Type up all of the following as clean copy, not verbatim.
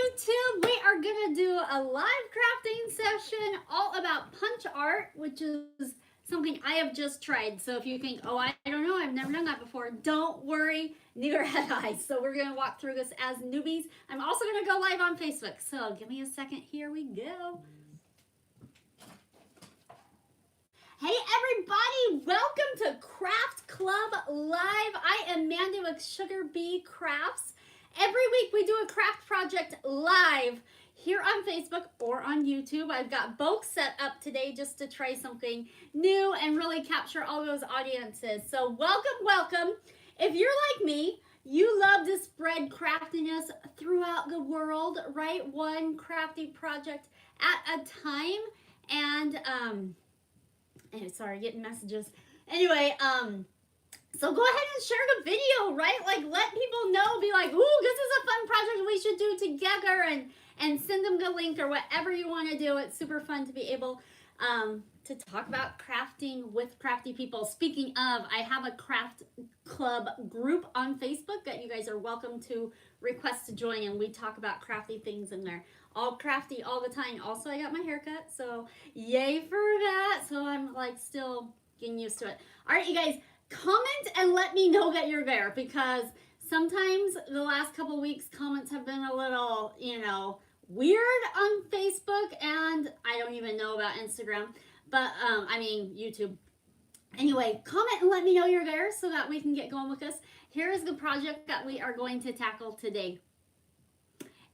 YouTube, we are gonna do a live crafting session all about punch art, which is something I have just tried. So if you think, oh, I don't know, I've never done that before, don't worry, neither had I. So we're gonna walk through this as newbies. I'm also gonna go live on Facebook. So give me a second, here we go. Hey everybody, welcome to Craft Club Live. I am Mandy with Sugar Bee Crafts. Every week we do a craft project live here on Facebook or on YouTube. I've got both set up today just to try something new and really capture all those audiences. So welcome. If you're like me, you love to spread craftiness throughout the world, right? One crafty project at a time. And sorry, getting messages. Anyway, so go ahead and share the video, right? Like, let people know, be like, ooh, this is a fun project we should do together, and send them the link or whatever you want to do. It's super fun to be able to talk about crafting with crafty people. Speaking of, I have a craft club group on Facebook that you guys are welcome to request to join, and we talk about crafty things in there. All crafty all the time. Also, I got my haircut, so yay for that. So I'm like still getting used to it. All right, you guys, comment and let me know that you're there, because sometimes the last couple weeks comments have been a little, weird on Facebook, and I don't even know about Instagram, but I mean YouTube. Anyway, comment and let me know you're there so that we can get going with this. Here is the project that we are going to tackle today.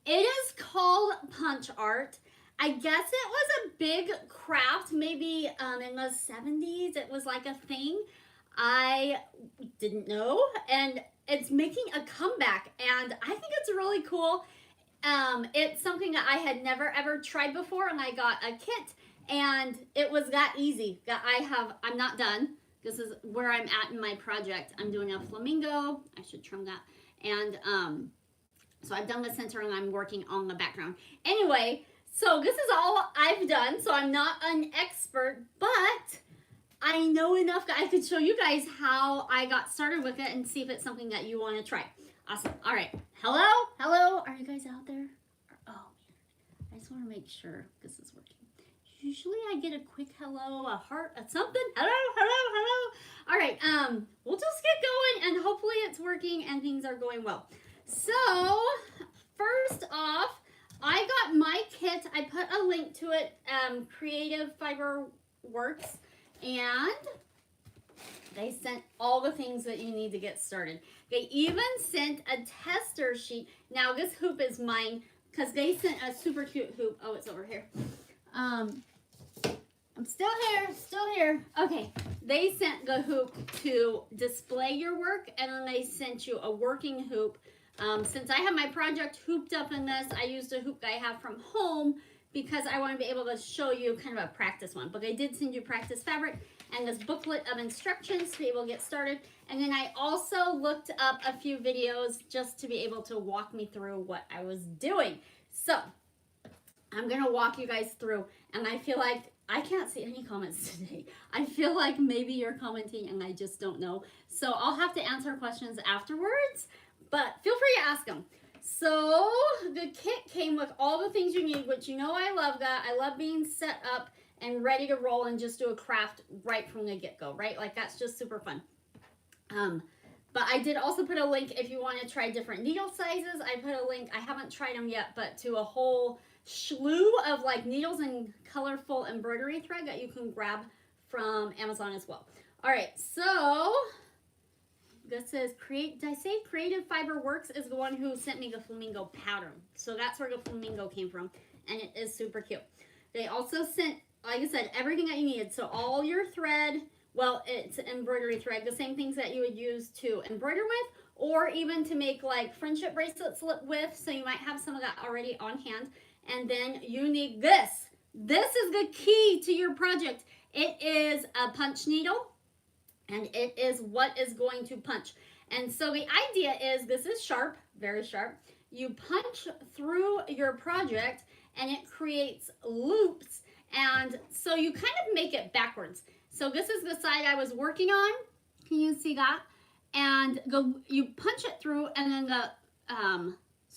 It is called punch art. I guess it was a big craft, maybe in the 70s. It was like a thing. I didn't know, and it's making a comeback, and I think it's really cool. It's something that I had never ever tried before, and I got a kit, and it was that easy. I'm not done. This is where I'm at in my project. I'm doing a flamingo. I should trim that. And so I've done the center, and I'm working on the background. Anyway, so this is all I've done. So I'm not an expert, but I know enough that I could show you guys how I got started with it and see if it's something that you want to try. Awesome. All right. Hello. Are you guys out there? Oh, man. I just want to make sure this is working. Usually I get a quick hello, a heart, a something. Hello. All right. We'll just get going, and hopefully it's working and things are going well. So, first off, I got my kit. I put a link to it, Creative Fiber Works, and they sent all the things that you need to get started. They even sent a tester sheet. Now, this hoop is mine because they sent a super cute hoop. Oh, it's over here. I'm still here. Okay, they sent the hoop to display your work, and then they sent you a working hoop. Since I have my project hooped up in this, I used a hoop that I have from home because I want to be able to show you kind of a practice one. But they did send you practice fabric and this booklet of instructions to be able to get started. And then I also looked up a few videos just to be able to walk me through what I was doing. So I'm going to walk you guys through, and I feel like I can't see any comments today. I feel like maybe you're commenting and I just don't know. So I'll have to answer questions afterwards, but feel free to ask them. So the kit came with all the things you need, which I love that. I love being set up and ready to roll and just do a craft right from the get-go, right? Like, that's just super fun. But I did also put a link if you want to try different needle sizes. I put a link, I haven't tried them yet, but to a whole slew of like needles and colorful embroidery thread that you can grab from Amazon as well. All right, so this is Creative Fiber Works is the one who sent me the flamingo pattern. So that's where the flamingo came from, and it is super cute. They also sent, like I said, everything that you needed. So all your thread, well, it's embroidery thread, the same things that you would use to embroider with, or even to make like friendship bracelets with. So you might have some of that already on hand. And then you need this. This is the key to your project. It is a punch needle, and it is what is going to punch. And so the idea is, this is sharp, very sharp. You punch through your project, and it creates loops. And so you kind of make it backwards. So this is the side I was working on. Can you see that? And you punch it through, and then the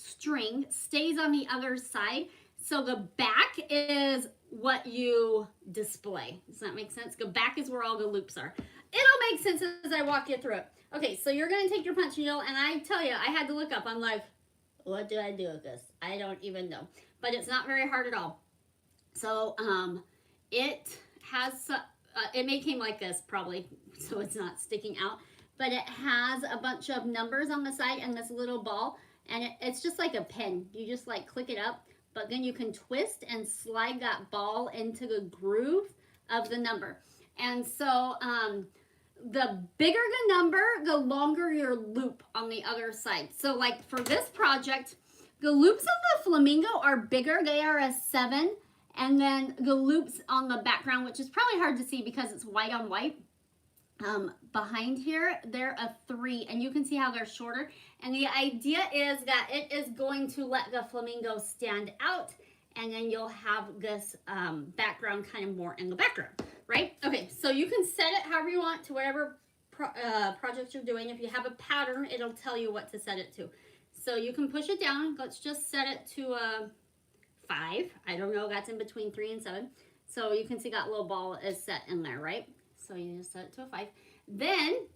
string stays on the other side. So the back is what you display. Does that make sense? The back is where all the loops are. It'll make sense as I walk you through it. Okay, so you're going to take your punch needle, and I tell you, I had to look up. I'm like, what do I do with this? I don't even know. But it's not very hard at all. So it has, it may came like this probably, so it's not sticking out. But it has a bunch of numbers on the side and this little ball. And it's just like a pen. You just like click it up. But then you can twist and slide that ball into the groove of the number. And so the bigger the number, the longer your loop on the other side. So like for this project, the loops of the flamingo are bigger. They are a 7. And then the loops on the background, which is probably hard to see because it's white on white, behind here, they're a 3. And you can see how they're shorter. And the idea is that it is going to let the flamingo stand out. And then you'll have this background kind of more in the background, right? Okay, so you can set it however you want to whatever project you're doing. If you have a pattern, it'll tell you what to set it to. So you can push it down. Let's just set it to 5. I don't know, that's in between 3 and 7. So you can see that little ball is set in there, right? So you just set it to a 5. Then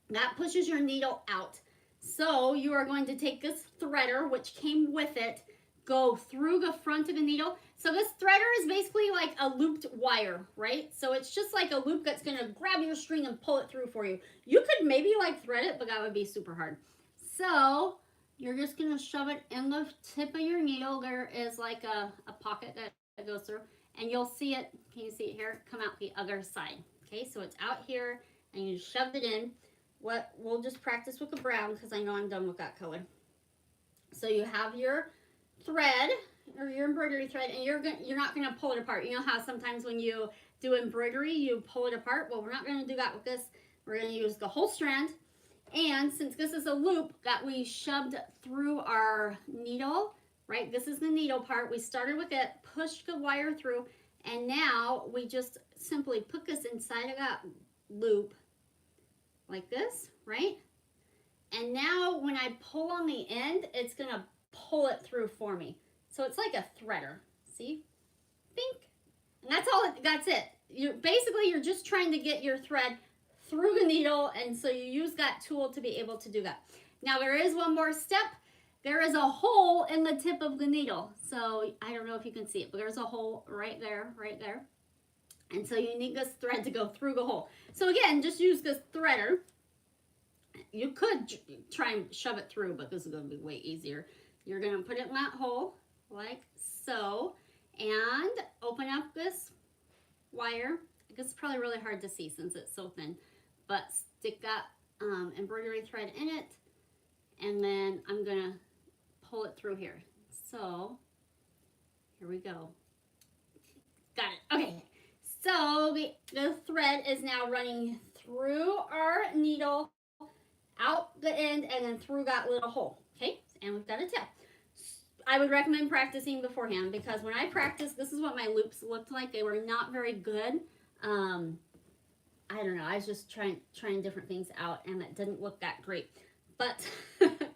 that pushes your needle out. So you are going to take this threader, which came with it, go through the front of the needle. So this threader is basically like a looped wire, right? So it's just like a loop that's gonna grab your string and pull it through for you. You could maybe like thread it, but that would be super hard. So you're just gonna shove it in the tip of your needle. There is like a pocket that goes through, and you'll see it, can you see it here? Come out the other side. Okay, so it's out here, and you shoved it in. We'll just practice with the brown, because I know I'm done with that color. So you have your thread, or your embroidery thread, and you're not gonna pull it apart. You know how sometimes when you do embroidery, you pull it apart? Well, we're not gonna do that with this. We're gonna use the whole strand. And since this is a loop that we shoved through our needle, right? This is the needle part. We started with it, pushed the wire through, and now we just simply put this inside of that loop like this, right? And now when I pull on the end, it's gonna pull it through for me. So it's like a threader, see? Think. And that's it. You're just trying to get your thread through the needle, and so you use that tool to be able to do that. Now there is one more step. There is a hole in the tip of the needle. So I don't know if you can see it, but there's a hole right there. And so you need this thread to go through the hole. So again, just use this threader. You could try and shove it through, but this is gonna be way easier. You're gonna put it in that hole like so, and open up this wire. I guess it's probably really hard to see since it's so thin, but stick that embroidery thread in it, and then I'm gonna pull it through here. So here we go. Got it. Okay. So the thread is now running through our needle, out the end, and then through that little hole. Okay, and we've got a tail. I would recommend practicing beforehand, because when I practiced, this is what my loops looked like. They were not very good. I don't know. I was just trying different things out, and it didn't look that great. But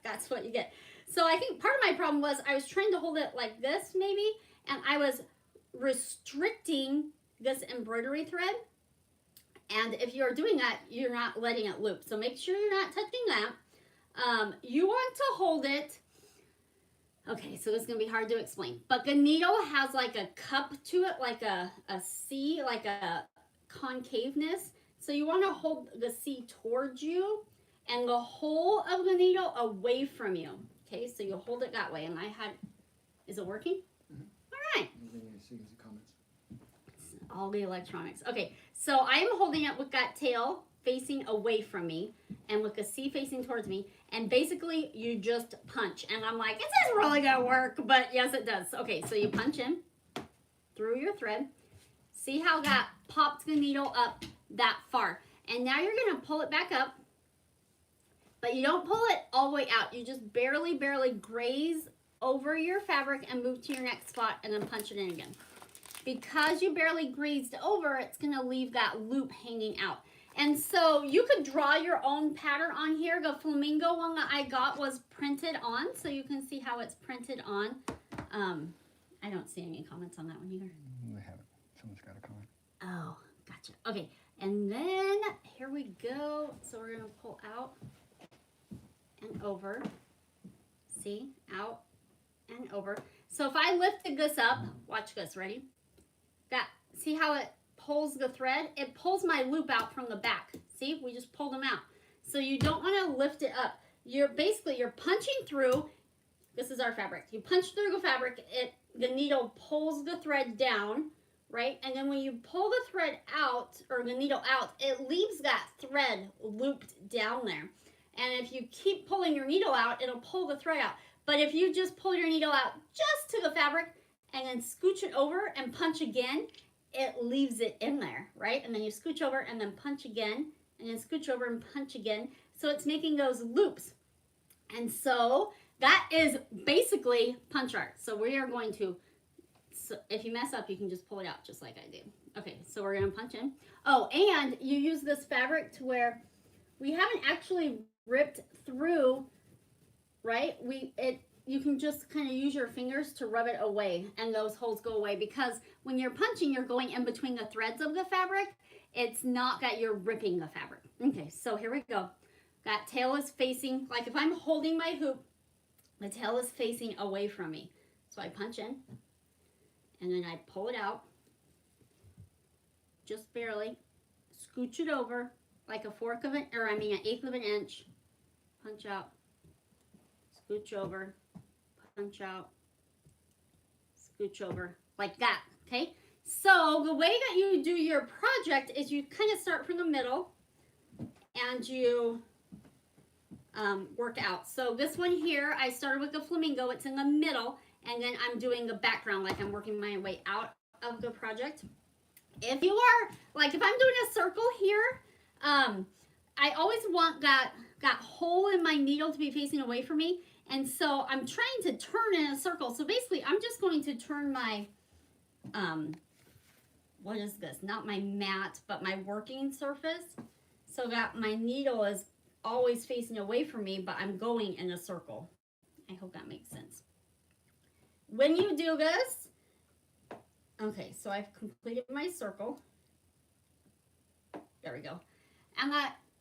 that's what you get. So I think part of my problem was I was trying to hold it like this maybe, and I was restricting this embroidery thread. And if you're doing that, you're not letting it loop. So make sure you're not touching that. You want to hold it. Okay, so this is going to be hard to explain. But the needle has like a cup to it, like a C, like a concaveness. So you want to hold the C towards you and the whole of the needle away from you. Okay, so you hold it that way. And is it working? Mm-hmm. All right. All the electronics. Okay, so I'm holding it with that tail facing away from me and with the C facing towards me, and basically you just punch, and I'm like, is this really gonna work? But yes, it does. Okay, so you punch in through your thread. See how that popped the needle up that far, and now you're gonna pull it back up, but you don't pull it all the way out. You just barely graze over your fabric and move to your next spot, and then punch it in again. Because you barely grazed over, it's gonna leave that loop hanging out. And so you could draw your own pattern on here. The flamingo one that I got was printed on, so you can see how it's printed on. I don't see any comments on that one either. They haven't. Someone's got a comment. Oh, gotcha. Okay, and then here we go. So we're gonna pull out and over. See, out and over. So if I lifted this up, watch this, ready? See how it pulls the thread? It pulls my loop out from the back. See, we just pulled them out. So you don't want to lift it up. You're punching through. This is our fabric. You punch through the fabric, the needle pulls the thread down, right? And then when you pull the thread out, or the needle out, it leaves that thread looped down there. And if you keep pulling your needle out, it'll pull the thread out. But if you just pull your needle out just to the fabric and then scooch it over and punch again, it leaves it in there, right? And then you scooch over and then punch again, and then scooch over and punch again. So it's making those loops. And so that is basically punch art. So we are going to, so if you mess up, you can just pull it out just like I did. Okay, so we're gonna punch in. Oh, and you use this fabric to where we haven't actually ripped through, right? You can just kind of use your fingers to rub it away, and those holes go away, because when you're punching, you're going in between the threads of the fabric. It's not that you're ripping the fabric. Okay, so here we go. That tail is facing, like if I'm holding my hoop, the tail is facing away from me. So I punch in, and then I pull it out, just barely, scooch it over like an eighth of an inch, punch out, scooch over, punch out, scooch over, like that, okay? So the way that you do your project is you kind of start from the middle and you work out. So this one here, I started with the flamingo, it's in the middle, and then I'm doing the background, like I'm working my way out of the project. If you are, like if I'm doing a circle here, I always want that hole in my needle to be facing away from me. And so I'm trying to turn in a circle. So basically I'm just going to turn my, what is this? Not my mat, but my working surface. So that my needle is always facing away from me, but I'm going in a circle. I hope that makes sense. When you do this, okay, so I've completed my circle. There we go. And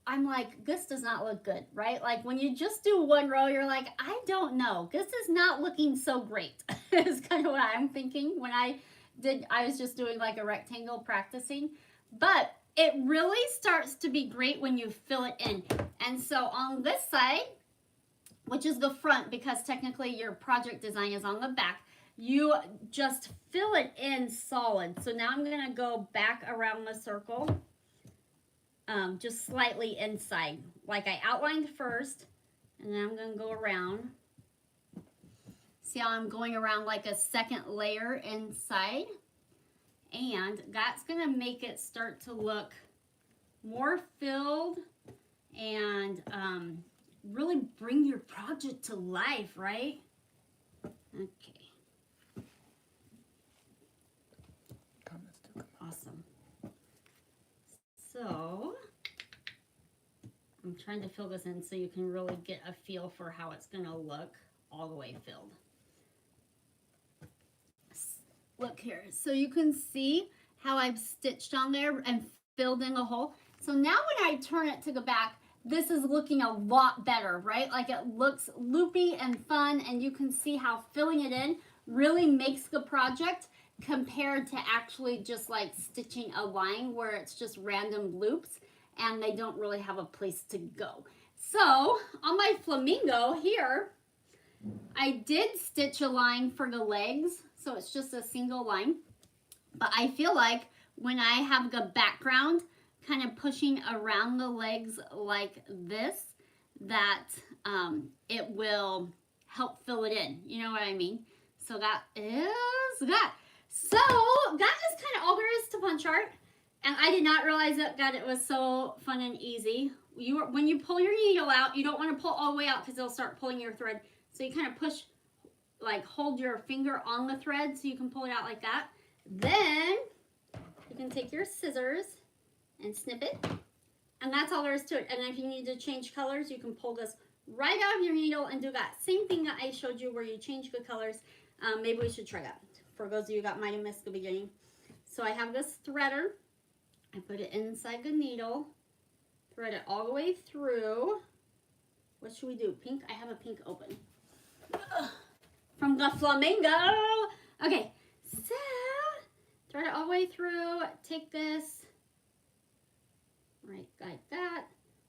I'm like, this does not look good, right? Like when you just do one row, you're like, I don't know. This is not looking so great. Is kind of what I'm thinking when I was just doing like a rectangle practicing. But it really starts to be great when you fill it in. And so on this side, which is the front, because technically your project design is on the back, you just fill it in solid. So now I'm gonna go back around the circle, just slightly inside, like I outlined first, and then I'm gonna go around. See how I'm going around like a second layer inside? And that's gonna make it start to look more filled and really bring your project to life, right? Okay. Awesome. So I'm trying to fill this in so you can really get a feel for how it's gonna look all the way filled. Look here, so you can see how I've stitched on there and filled in the hole. So now when I turn it to the back, this is looking a lot better, right? Like it looks loopy and fun, and you can see how filling it in really makes the project compared to actually just like stitching a line where it's just random loops and they don't really have a place to go. So on my flamingo here, I did stitch a line for the legs, so it's just a single line. But I feel like when I have the background kind of pushing around the legs like this, that it will help fill it in. You know what I mean? So that is that. So that is kind of all there is to punch art. And I did not realize that it was so fun and easy. When you pull your needle out, you don't want to pull all the way out because it'll start pulling your thread. So you kind of push, like hold your finger on the thread so you can pull it out like that. Then you can take your scissors and snip it And that's all there is to it. And if you need to change colors, you can pull this right out of your needle and do that same thing that I showed you where you change the colors. Maybe we should try that for those of you that might have missed the beginning. So I have this threader. I put it inside the needle, thread it all the way through. What should we do? Pink? I have a pink open. From the Flamingo. Okay, so thread it all the way through. Take this, right like that.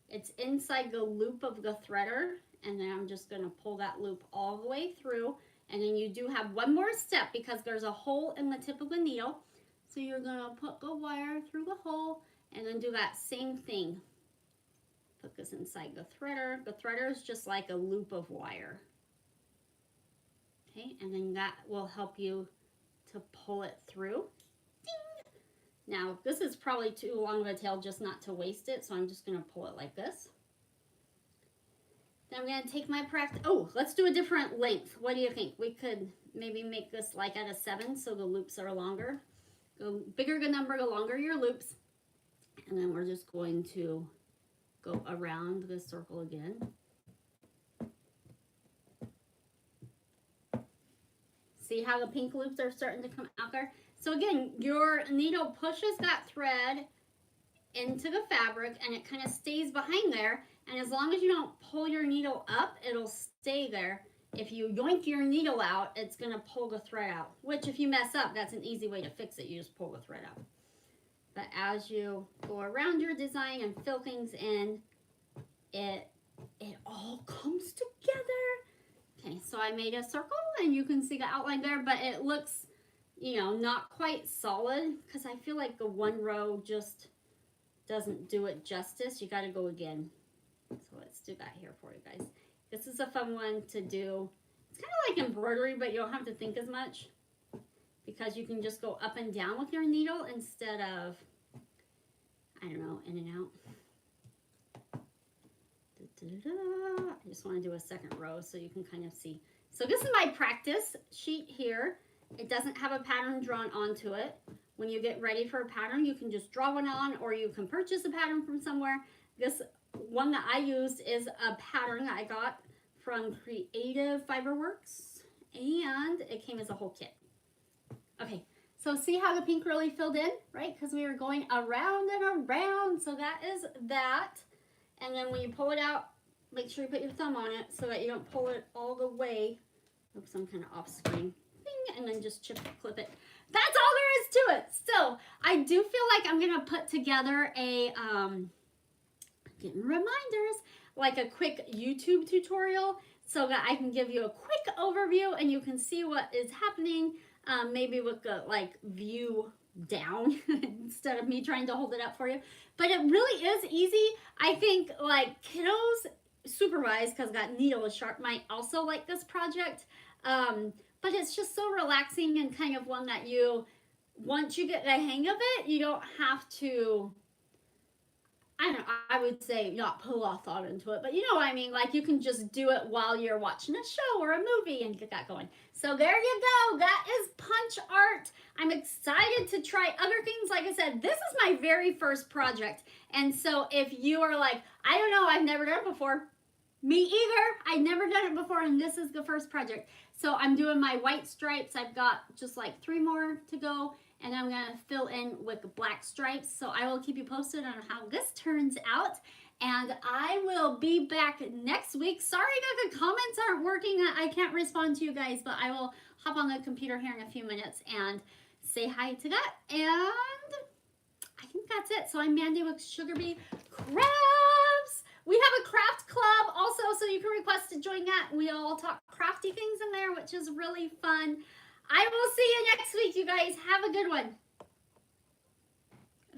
It's inside the loop of the threader, and then I'm just gonna pull that loop all the way through. And then you do have one more step because there's a hole in the tip of the needle. So you're gonna put the wire through the hole and then do that same thing. Put this inside the threader. The threader is just like a loop of wire. Okay, and then that will help you to pull it through. Ding! Now, this is probably too long of a tail just not to waste it, so I'm just gonna pull it like this. Then I'm gonna take my practice. Oh, let's do a different length. What do you think? We could maybe make this like at a 7 so the loops are longer. The bigger the number, the longer your loops. And then we're just going to go around the circle again. See how the pink loops are starting to come out there? So again, your needle pushes that thread into the fabric and it kind of stays behind there. And as long as you don't pull your needle up, it'll stay there. If you yoink your needle out, it's gonna pull the thread out, which if you mess up, that's an easy way to fix it. You just pull the thread out. But as you go around your design and fill things in, it all comes together. Okay, so I made a circle and you can see the outline there, but it looks, you know, not quite solid because I feel like the one row just doesn't do it justice. You gotta go again. So let's do that here for you guys. This is a fun one to do. It's kind of like embroidery, but you don't have to think as much because you can just go up and down with your needle instead of, I don't know, in and out. I just want to do a second row so you can kind of see. So this is my practice sheet here. It doesn't have a pattern drawn onto it. When you get ready for a pattern, you can just draw one on or you can purchase a pattern from somewhere. This one that I used is a pattern that I got from Creative Fiberworks and it came as a whole kit. Okay, so see how the pink really filled in, right? Because we were going around and around. So that is that. And then when you pull it out, make sure you put your thumb on it so that you don't pull it all the way. Oops, I'm kind of off screen. Bing, and then just clip it. That's all there is to it. So I do feel like I'm gonna put together a getting reminders, like a quick YouTube tutorial so that I can give you a quick overview and you can see what is happening, maybe with the like view down instead of me trying to hold it up for you. But it really is easy. I think like kiddos supervised, because that needle is sharp, might also like this project. But it's just so relaxing and kind of one that you, once you get the hang of it, you don't have to, I don't know, I would say not put a lot of thought into it, but you know what I mean? Like you can just do it while you're watching a show or a movie and get that going. So there you go. That is punch art. I'm excited to try other things. Like I said, this is my very first project. And so if you are like, I don't know, I've never done it before. Me either. I've never done it before, and this is the first project. So I'm doing my white stripes. I've got just like 3 more to go, and I'm gonna fill in with black stripes. So I will keep you posted on how this turns out, and I will be back next week. Sorry that the comments aren't working. I can't respond to you guys, but I will hop on the computer here in a few minutes and say hi to that, and I think that's it. So I'm Mandy with Sugar Bee Crafts. We have a craft club also, so you can request to join that. We all talk crafty things in there, which is really fun. I will see you next week, you guys. Have a good one.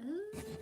Ooh.